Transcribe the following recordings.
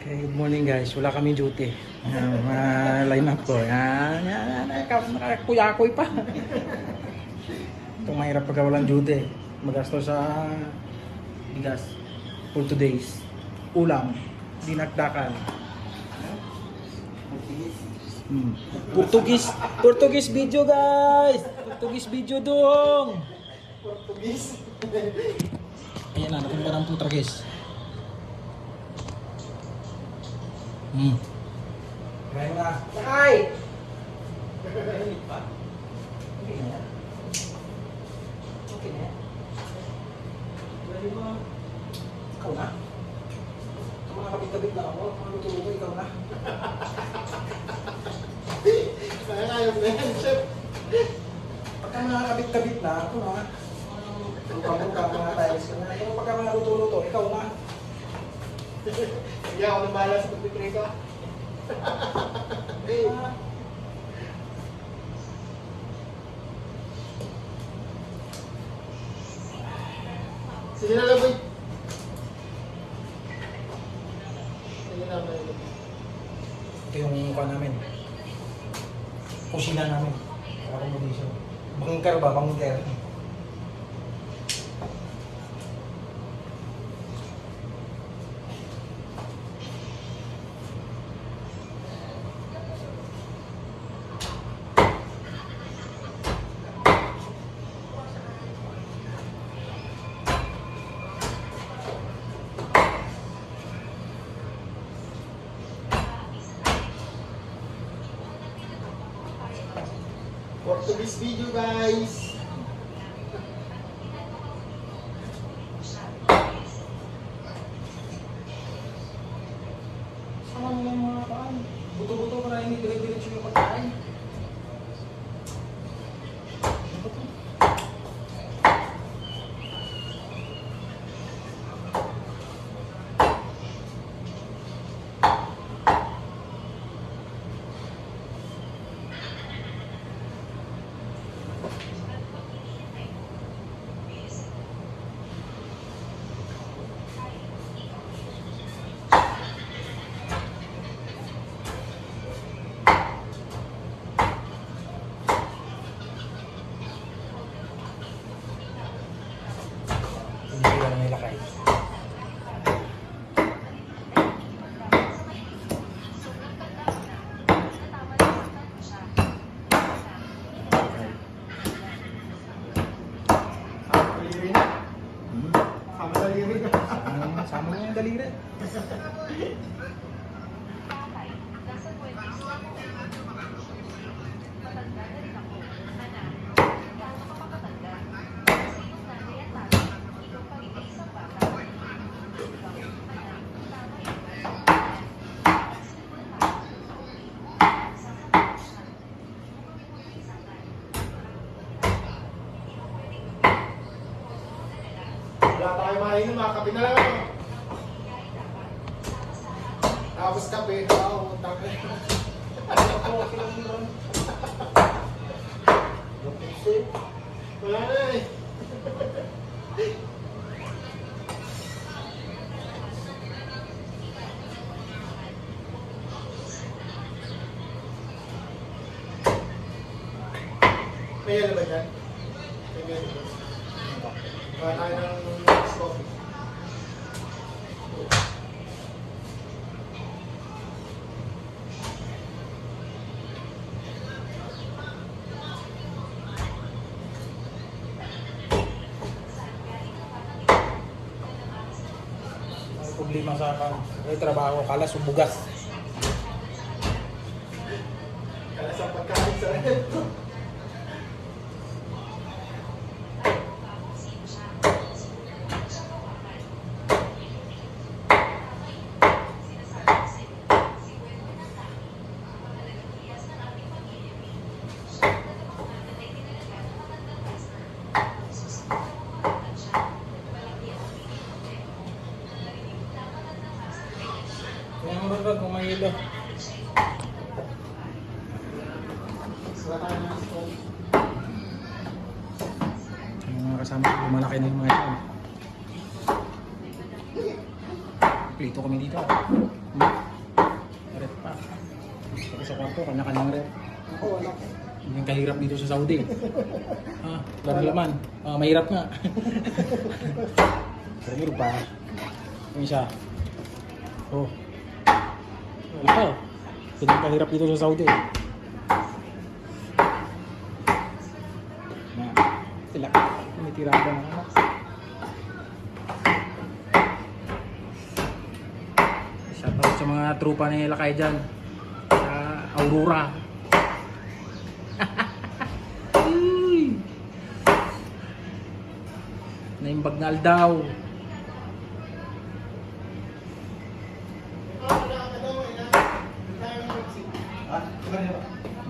Okay, good morning guys. Wala kami duty. Line up ko. Nakakuyakoy pa. Itong mahirap pagka walang duty. Magasto sa bigas for 2 days. Ulam. Dinagdakan. Portuguese video guys. Portuguese video dong. Portuguese. Ayan na, napunta ng Portuguese. Kaya na. Sakay! Okay na. Okay na. Pwede ba? Ikaw na? Ito mga kabit-kabit na ako. Mga luto-luto, ikaw na. Saya ayos na yan, chef. Pagka mga kabit-kabit na, ako na. Lupa-lupa mga tiles ka na. Pero pagka mga luto-luto, ikaw na. Hindi ako nang bahala sa pagpipray ko. Sige na lang, boy. Sige na, boy. Ito yung mukha namin. Kusina namin. Accommodation. Bangker ba? Bangker. Portuguese video, guys. Sama mo yung mga paan. Buto-buto ko na hindi dire-diretso yung pagkain. Hindi ko lang nilakay. Daliri na. Sama daliri na. Sama mo yung daliri. Wala tayo mainom, mga kape na lang ako. Tapos kape, utang. Wala na eh. May yelo ba dyan? May yelo ba? Wala tayo ng next coffee. May problema sa trabaho, kala subugas. Kaya sa pagkain sa rin. Kaya mo rin kung may ilo. Wala tayo ng coffee. Yung mga kasama ko, malaki na yung mga ito. Plito kami dito. Ito, kanya-kanyang rep. Ako, wala. Yung kahirap dito sa Saudi. Laro laman. Mahirap nga. Pero pa. Yung isa. Oh. Ito. Yung kahirap dito sa Saudi. Na. Sila. Tumitira ba na ano? Shoutout sa mga trupa ni Lakay dyan. Sa Aurora. Naimbag na aldaw.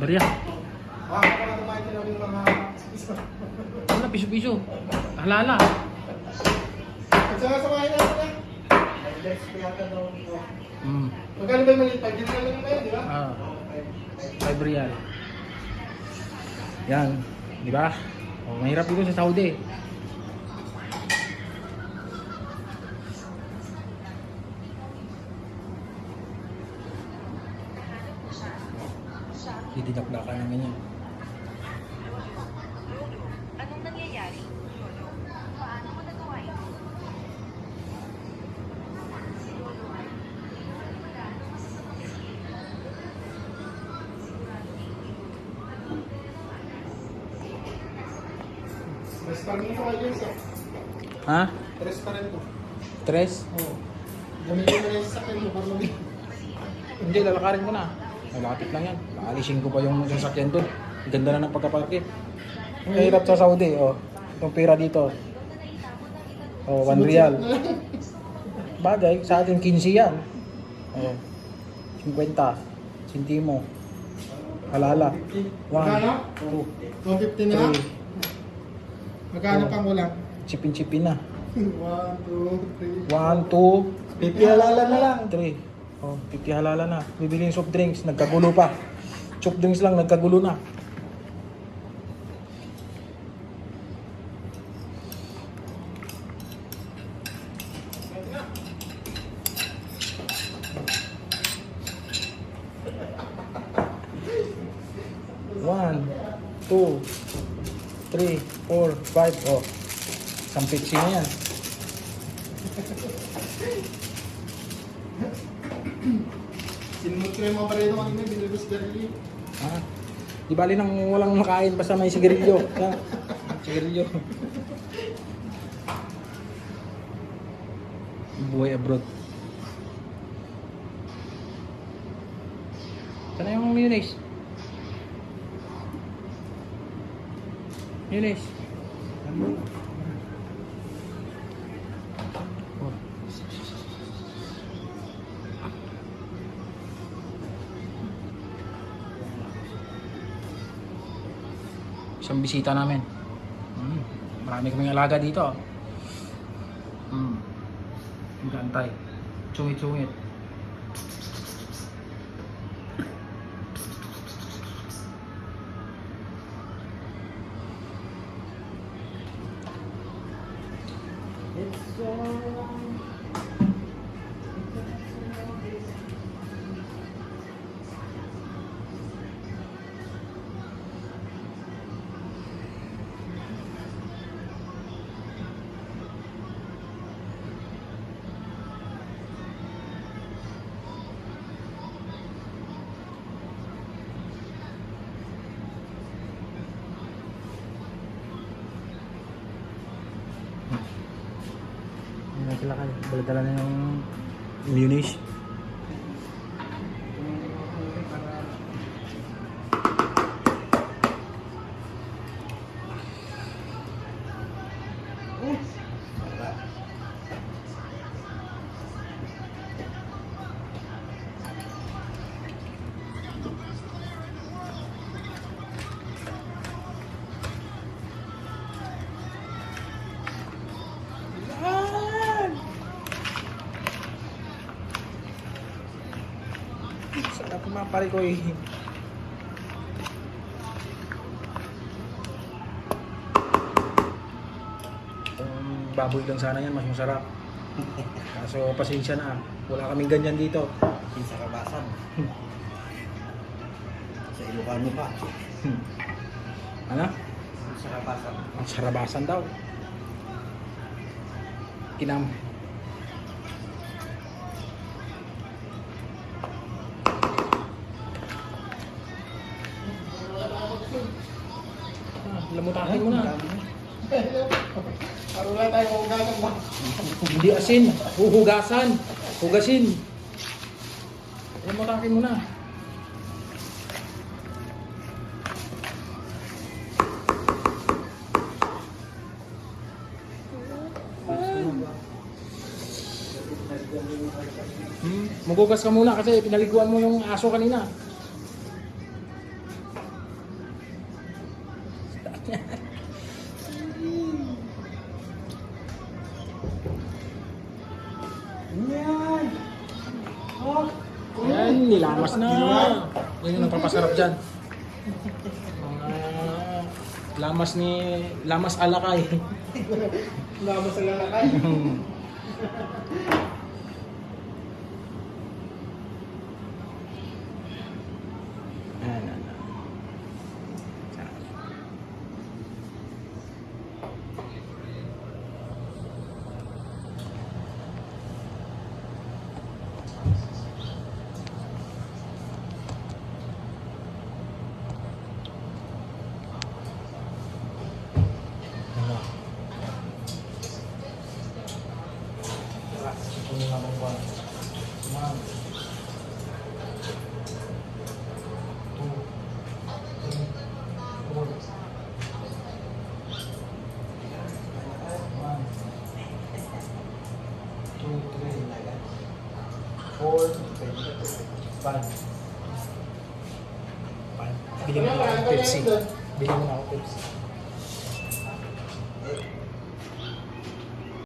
Barya. Para tumayo sila ng mga Wala, piso-piso. Halala. At saka samahin natin na. Next kaya daw ito. Magkano ba yung maliit? 5 din naman kayo, di ba? 5 real. Yan. Di ba? Mahirap dito sa Saudi. Didinakdakan ng ganyan. Anong nangyayari? Paano mo nagawa ito? Restaurant mo kayo yun, sir. Ha? Restaurant mo. Tres? Oo. Gamitin mo na yung sasakyan mo para mabili. Hindi, lalakarin ko na. Malapit lang yan. Aalisin ko pa yung sasakyan doon. Ganda na ng pagkaparke. Ang hirap sa Saudi, oh. Yung pera dito. Oh, 1 real. Bagay, sa atin 15 yan. Oh. 50. Sintimo. Halala. 1, Magkano? 2, 150 na? 3. Magkano pang ulam? Chipin-chipin na. 1, 2, 3. 1, 2, Pipihalala na lang. 3. Oh, pipihalala na. Bibili yung soft drinks, nagkagulo pa. Soft drinks lang, nagkagulo na. One, two, three, 4, 5. Oh, isang pixie na yan. Sinunod ko yung mga barito kanina, binilbos garili. Di bali nang walang makain basta may sigarilyo. Sigarilyo. Buhay abroad. Sana yung mayonnaise? Mayonnaise. Oh. Isang bisita namin. Marami kaming alaga dito. Magantay. Tsungit-tsungit. Ayan sila kayo. Baladala na yung mayonnaise. Sarap mga pare ko eh. Kung baboy lang sana yan, mas masarap. Kaso pasensya na, wala kaming ganyan dito. Sa kabasan. Ilocano pa. Ano? Sa kapasan. Ang sarabasan daw. Kinam. Lamutahin mo na. Para wala tayong hugasan ba? Hindi asin. Huhugasan. Hugasin. Lamutahin mo na. Magugas ka muna kasi pinaliguan mo yung aso kanina. Yan! Oh! Yan, nilamas na. Yan yung nagpapasarap dyan. Lamas alakay. Lamas sa lalakay. Yan. Bili mo na ako Pepsi. Bili mo na ako Pepsi.